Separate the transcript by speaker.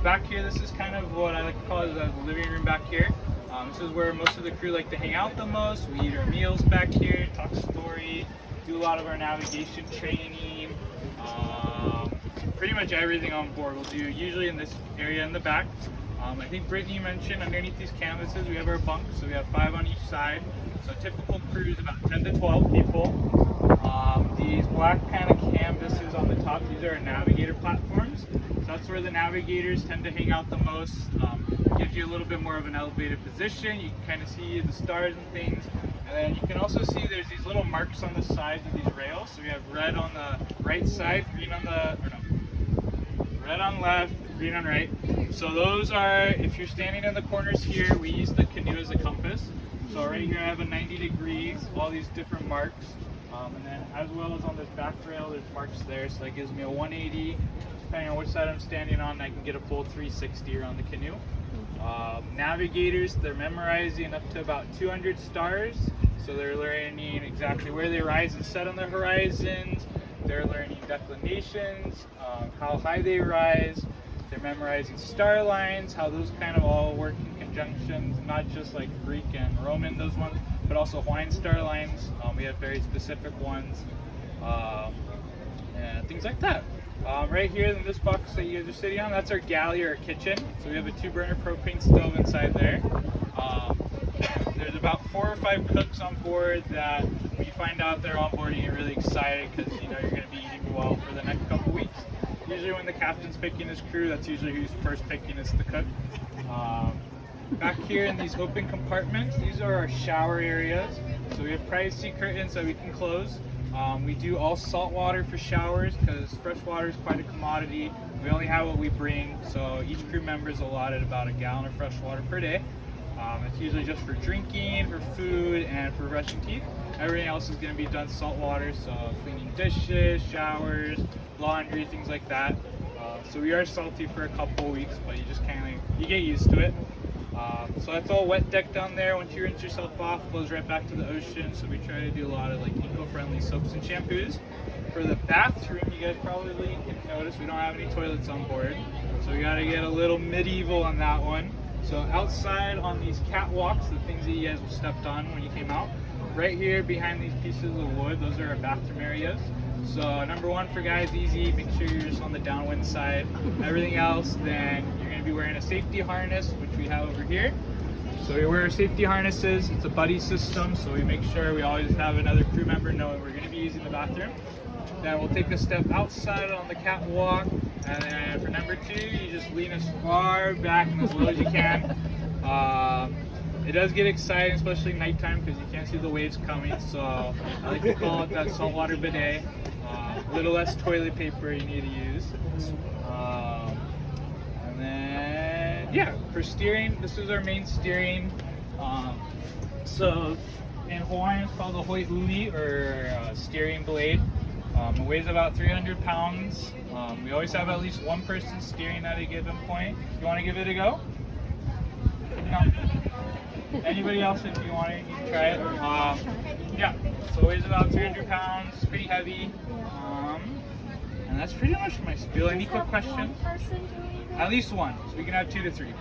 Speaker 1: back here, this is kind of what I like to call it the living room back here. This is where most of the crew like to hang out the most. We eat our meals back here, talk story, do a lot of our navigation training. Pretty much everything on board we'll do usually in this area in the back. I think Brittany mentioned underneath these canvases we have our bunks, so we have 5 on each side. So typical crew is about 10 to 12 people. These black kind of canvases on the top, these are our navigator platforms. So that's where the navigators tend to hang out the most. Gives you a little bit more of an elevated position. You can kind of see the stars and things. And then you can also see there's these little marks on the sides of these rails. So we have red on the right side, green on the, or no, red on left, green on right. So those are, if you're standing in the corners here, we use the canoe as a compass. So right here I have a 90 degrees, all these different marks. And then as well as on this back rail, there's marks there. So that gives me a 180. Depending on which side I'm standing on, I can get a full 360 around the canoe. Navigators, they're memorizing up to about 200 stars. So they're learning exactly where they rise and set on the horizons. They're learning declinations, how high they rise. They're memorizing star lines, how those kind of all work in conjunctions, not just like Greek and Roman, those ones, but also Hawaiian star lines. We have very specific ones, and things like that. Right here in this box that you guys are sitting on, that's our galley or kitchen. So we have a 2-burner propane stove inside there. There's about 4 or 5 cooks on board that when you find out they're on board, you get really excited because you know you're going to be eating well for the next couple weeks. Usually when the captain's picking his crew, that's usually who's first picking is the cook. Back here in these open compartments, these are our shower areas. So we have privacy curtains that we can close. We do all salt water for showers because fresh water is quite a commodity. We only have what we bring, so each crew member is allotted about a gallon of fresh water per day. It's usually just for drinking, for food, and for brushing teeth. Everything else is going to be done salt water, so cleaning dishes, showers, laundry, things like that. So we are salty for a couple weeks, but you just kind of you get used to it. So that's all wet deck down there. Once you rinse yourself off, it goes right back to the ocean. So we try to do a lot of like eco-friendly soaps and shampoos. For the bathroom, you guys probably can notice we don't have any toilets on board. So we got to get a little medieval on that one. So outside on these catwalks, the things that you guys stepped on when you came out, right here behind these pieces of wood, those are our bathroom areas. So number one for guys, easy, make sure you're just on the downwind side. Everything else, then you're going to be wearing a safety harness, which we have over here. So we wear our safety harnesses. It's a buddy system, so we make sure we always have another crew member knowing we're going to be using the bathroom. Then we'll take a step outside on the catwalk, and then for number 2, you just lean as far back and as low as you can. It does get exciting, especially nighttime, because you can't see the waves coming. So I like to call it that saltwater bidet. A little less toilet paper you need to use. And then, yeah, for steering, this is our main steering. So in Hawaiian, it's called a HOKULE'A, or steering blade. It weighs about 300 pounds. We always have at least one person steering at a given point. You want to give it a go? No. Anybody else, if you want it, you can try it. Yeah, so it weighs about 300 pounds, pretty heavy. And that's pretty much my spiel. Any quick questions? At least one, so we can have 2 to 3.